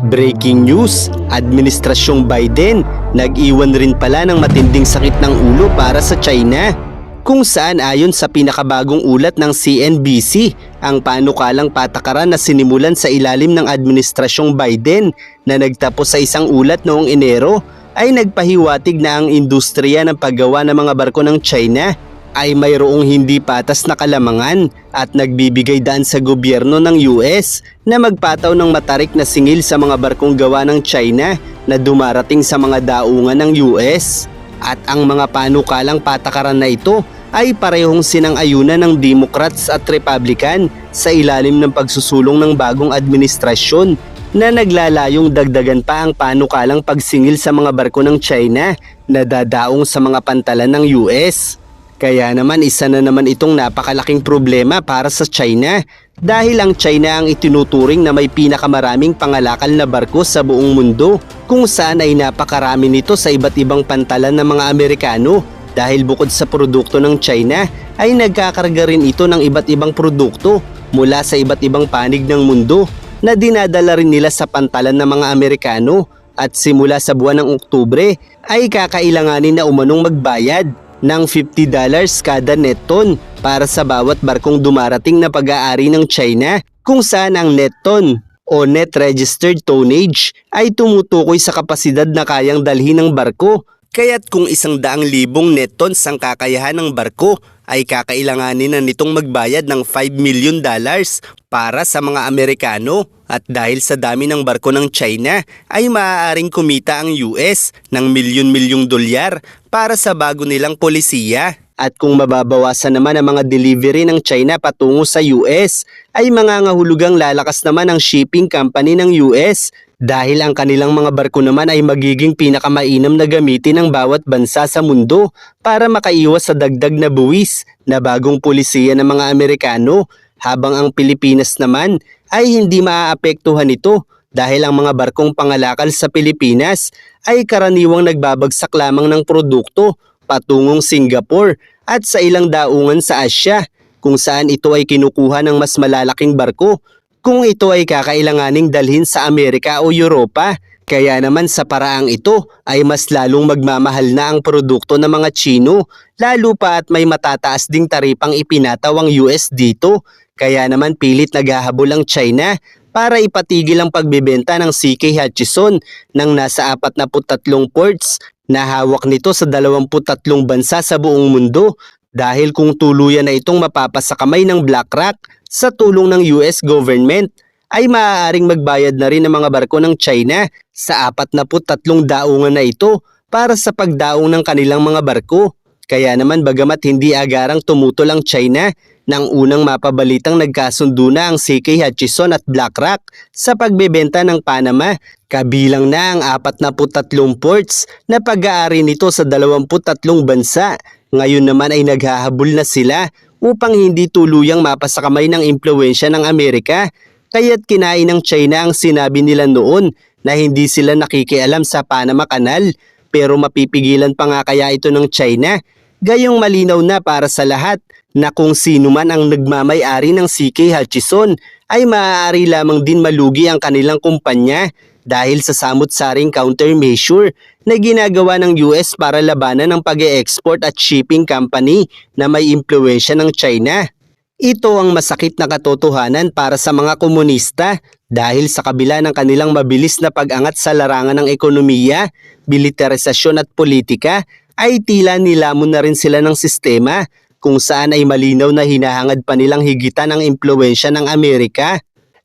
Breaking news, Administrasyong Biden nag-iwan rin pala ng matinding sakit ng ulo para sa China. Kung saan ayon sa pinakabagong ulat ng CNBC, ang panukalang patakaran na sinimulan sa ilalim ng Administrasyong Biden na nagtapos sa isang ulat noong Enero ay nagpahiwatig na ang industriya ng paggawa ng mga barko ng China ay mayroong hindi patas na kalamangan at nagbibigay daan sa gobyerno ng US na magpataw ng matarik na singil sa mga barkong gawa ng China na dumarating sa mga daungan ng US. At ang mga panukalang patakaran na ito ay parehong sinang-ayunan ng Democrats at Republican sa ilalim ng pagsusulong ng bagong administrasyon na naglalayong dagdagan pa ang panukalang pagsingil sa mga barko ng China na dadaong sa mga pantalan ng US. Kaya naman isa na naman itong napakalaking problema para sa China dahil ang China ang itinuturing na may pinakamaraming pangalakal na barko sa buong mundo kung saan ay napakarami nito sa iba't ibang pantalan ng mga Amerikano dahil bukod sa produkto ng China ay nagkakarga rin ito ng iba't ibang produkto mula sa iba't ibang panig ng mundo na dinadala rin nila sa pantalan ng mga Amerikano at simula sa buwan ng Oktubre ay kakailanganin na umanong magbayad ng $50 kada net ton para sa bawat barkong dumarating na pag-aari ng China kung saan ang net ton o net registered tonnage ay tumutukoy sa kapasidad na kayang dalhin ng barko. Kaya't kung 100,000 net tons ang kakayahan ng barko ay kakailanganin na nitong magbayad ng $5 million para sa mga Amerikano. At dahil sa dami ng barko ng China ay maaaring kumita ang US ng milyon-milyong dolyar para sa bago nilang polisiya. At kung mababawasan naman ang mga delivery ng China patungo sa US ay mangangahulugang lalakas naman ang shipping company ng US dahil ang kanilang mga barko naman ay magiging pinakamainam na gamitin ng bawat bansa sa mundo para makaiwas sa dagdag na buwis na bagong polisiya ng mga Amerikano. Habang ang Pilipinas naman ay hindi maaapektuhan nito dahil ang mga barkong pangalakal sa Pilipinas ay karaniwang nagbabagsak lamang ng produkto patungong Singapore at sa ilang daungan sa Asya kung saan ito ay kinukuha ng mas malalaking barko kung ito ay kakailanganing dalhin sa Amerika o Europa. Kaya naman sa paraang ito ay mas lalong magmamahal na ang produkto ng mga Chino lalo pa at may matataas ding taripang ipinataw ang US dito. Kaya naman pilit naghahabol ang China para ipatigil ang pagbebenta ng CK Hutchison ng nasa 43 ports na hawak nito sa 23 bansa sa buong mundo dahil kung tuluyan na itong mapapasa kamay ng BlackRock sa tulong ng US government ay maaaring magbayad na rin ang mga barko ng China sa 43 daungan na ito para sa pagdaong ng kanilang mga barko. Kaya naman bagamat hindi agarang tumutol ang China nang unang mapabalitang nagkasundo na ang CK Hutchison at BlackRock sa pagbebenta ng Panama, kabilang na ang 43 ports na pag-aari nito sa 23 bansa. Ngayon naman ay naghahabol na sila upang hindi tuluyang mapasakamay ng impluwensya ng Amerika. Kaya't kinain ng China ang sinabi nila noon na hindi sila nakikialam sa Panama Canal pero mapipigilan pa nga kaya ito ng China. Gayong malinaw na para sa lahat na kung sino man ang nagmamay-ari ng CK Hutchison ay maaari lamang din malugi ang kanilang kumpanya dahil sa samut-saring countermeasure na ginagawa ng US para labanan ang pag-e-export at shipping company na may impluwensya ng China. Ito ang masakit na katotohanan para sa mga komunista dahil sa kabila ng kanilang mabilis na pag-angat sa larangan ng ekonomiya, militarisasyon at politika ay tila nilamon na rin sila ng sistema kung saan ay malinaw na hinahangad pa nilang higitan ang impluwensya ng Amerika.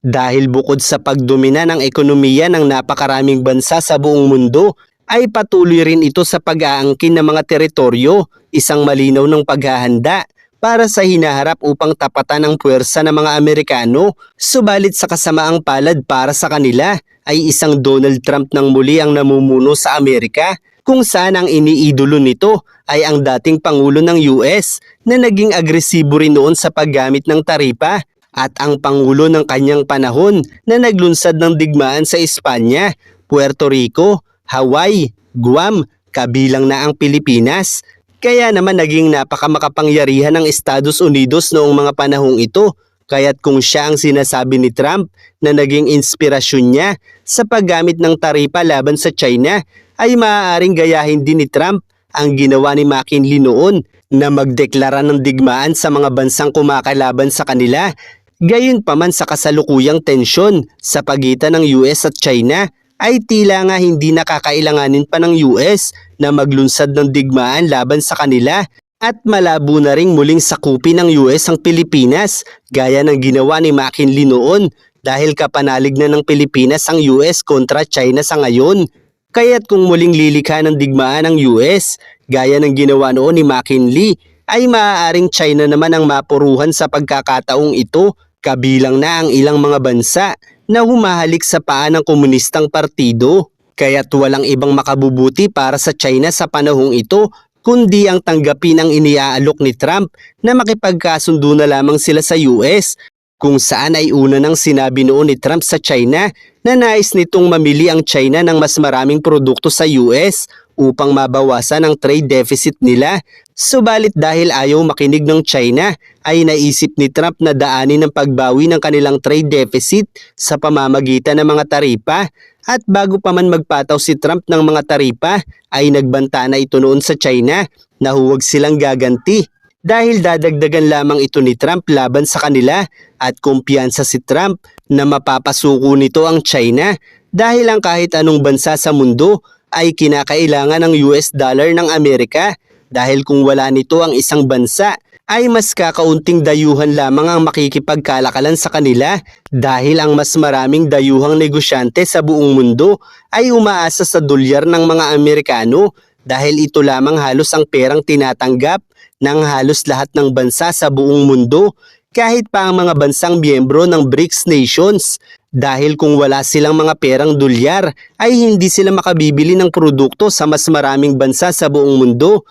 Dahil bukod sa pagdomina ng ekonomiya ng napakaraming bansa sa buong mundo, ay patuloy rin ito sa pag-aangkin ng mga teritoryo, isang malinaw ng paghahanda para sa hinaharap upang tapatan ang puwersa ng mga Amerikano. Subalit sa kasamaang palad para sa kanila ay isang Donald Trump nang muli ang namumuno sa Amerika kung saan ang iniidolo nito ay ang dating Pangulo ng US na naging agresibo rin noon sa paggamit ng taripa at ang Pangulo ng kanyang panahon na naglunsad ng digmaan sa Espanya, Puerto Rico, Hawaii, Guam, kabilang na ang Pilipinas. Kaya naman naging napakamakapangyarihan ng Estados Unidos noong mga panahong ito Kaya't kung siya ang sinasabi ni Trump na naging inspirasyon niya sa paggamit ng taripa laban sa China, ay maaaring gayahin din ni Trump ang ginawa ni McKinley noon na magdeklara ng digmaan sa mga bansang kumakalaban sa kanila. Gayunpaman sa kasalukuyang tensyon sa pagitan ng US at China, ay tila nga hindi nakakailanganin pa ng US na maglunsad ng digmaan laban sa kanila. At malabo na ring muling sakupin ng US ang Pilipinas gaya ng ginawa ni McKinley noon dahil kapanalig na ng Pilipinas ang US kontra China sa ngayon. Kaya't kung muling lilikha ng digmaan ng US gaya ng ginawa noon ni McKinley, ay maaaring China naman ang mapuruhan sa pagkakataong ito, kabilang na ang ilang mga bansa na humahalik sa paa ng komunistang partido. Kaya't walang ibang makabubuti para sa China sa panahong ito kundi ang tanggapin ang iniaalok ni Trump na makipagkasundo na lamang sila sa US, kung saan ay una nang sinabi noon ni Trump sa China na nais nitong mamili ang China ng mas maraming produkto sa US upang mabawasan ang trade deficit nila. Subalit dahil ayaw makinig ng China, ay naisip ni Trump na daanin ang pagbawi ng kanilang trade deficit sa pamamagitan ng mga taripa. At bago pa man magpataw si Trump ng mga taripa, ay nagbanta na ito noon sa China na huwag silang gaganti dahil dadagdagan lamang ito ni Trump laban sa kanila, at kumpiyansa si Trump na mapapasuko nito ang China dahil ang kahit anong bansa sa mundo ay kinakailangan ng US dollar ng Amerika, dahil kung wala nito ang isang bansa ay mas kakaunting dayuhan lamang ang makikipagkalakalan sa kanila dahil ang mas maraming dayuhang negosyante sa buong mundo ay umaasa sa dolyar ng mga Amerikano dahil ito lamang halos ang perang tinatanggap ng halos lahat ng bansa sa buong mundo, kahit pa ang mga bansang miyembro ng BRICS nations. Dahil kung wala silang mga perang dolyar ay hindi sila makabibili ng produkto sa mas maraming bansa sa buong mundo.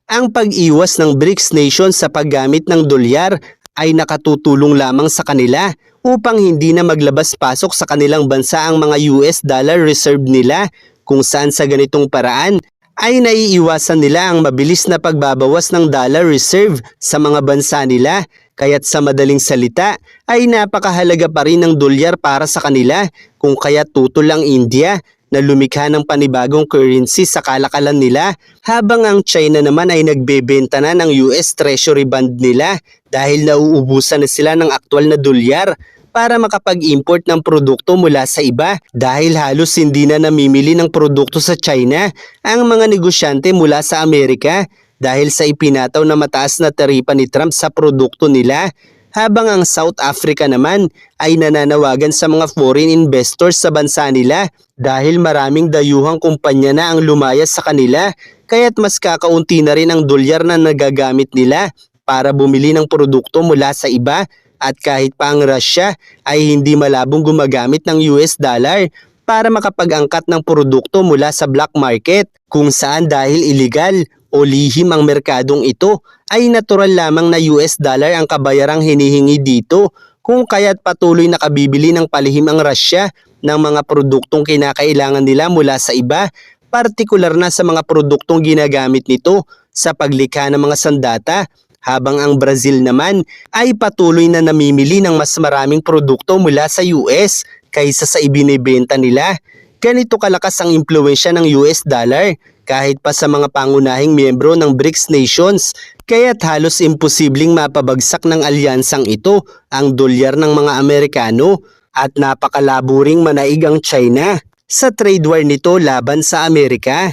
Ang pag-iwas ng BRICS nations sa paggamit ng dolyar ay nakatutulong lamang sa kanila upang hindi na maglabas-pasok sa kanilang bansa ang mga US dollar reserve nila, kung saan sa ganitong paraan ay naiiwasan nila ang mabilis na pagbabawas ng dollar reserve sa mga bansa nila. Kaya't sa madaling salita ay napakahalaga pa rin ng dolyar para sa kanila, kung kaya tutol ang India na lumikha ng panibagong currency sa kalakalan nila, habang ang China naman ay nagbebenta na ng US Treasury bond nila dahil nauubusan na sila ng aktwal na dolyar para makapag-import ng produkto mula sa iba, dahil halos hindi na namimili ng produkto sa China ang mga negosyante mula sa Amerika dahil sa ipinataw na mataas na taripa ni Trump sa produkto nila. Habang ang South Africa naman ay nananawagan sa mga foreign investors sa bansa nila dahil maraming dayuhang kumpanya na ang lumayas sa kanila, kaya't mas kakaunti na rin ang dolyar na nagagamit nila para bumili ng produkto mula sa iba. At kahit pa ang Russia ay hindi malabong gumagamit ng US dollar para makapag-angkat ng produkto mula sa black market, kung saan dahil illegal o lihim ang merkadong ito ay natural lamang na US dollar ang kabayarang hinihingi dito, kung kaya't patuloy nakabibili ng palihim ang Russia ng mga produktong kinakailangan nila mula sa iba, partikular na sa mga produktong ginagamit nito sa paglikha ng mga sandata, habang ang Brazil naman ay patuloy na namimili ng mas maraming produkto mula sa US kaysa sa ibinebenta nila. Ganito kalakas ang impluwensya ng US dollar kahit pa sa mga pangunahing miyembro ng BRICS nations, kaya't halos imposibleng mapabagsak ng alyansang ito ang dolyar ng mga Amerikano, at napakalabo ring manaig ang China sa trade war nito laban sa Amerika.